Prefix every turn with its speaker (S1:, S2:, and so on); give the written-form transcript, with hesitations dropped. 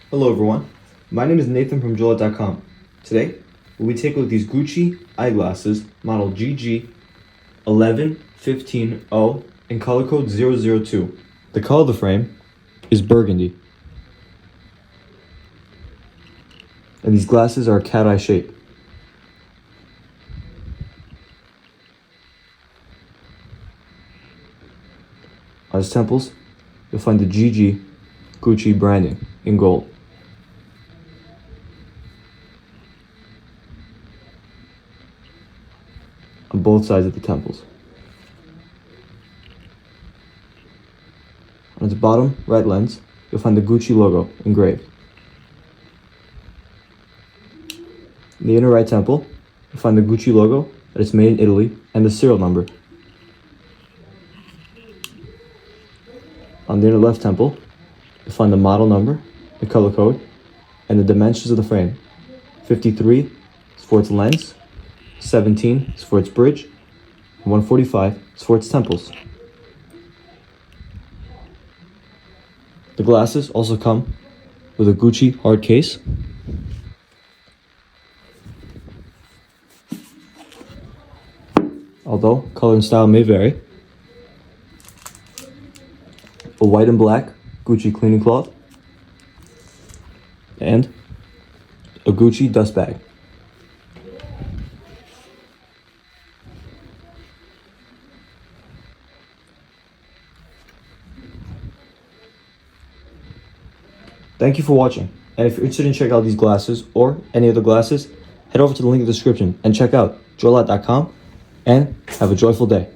S1: Hello everyone, my name is Nathan from JoyLot.com. Today, we'll be taking a look at these Gucci eyeglasses, model GG1115O in color code 002. The color of the frame is Burgundy. And these glasses are a cat eye shape. On his temples, you'll find the GG Gucci branding in gold. On both sides of the temples. On its bottom right lens, you'll find the Gucci logo engraved. In the inner right temple, you'll find the Gucci logo that is made in Italy and the serial number. On the inner left temple, you'll find the model number, the color code, and the dimensions of the frame. 53 is for its lens, 17 is for its bridge, and 145 is for its temples. The glasses also come with a Gucci hard case, although color and style may vary. A white and black Gucci cleaning cloth, and a Gucci dust bag. Thank you for watching, and if you're interested in checking out these glasses or any other glasses, head over to the link in the description and check out JoyLot.com, and have a joyful day.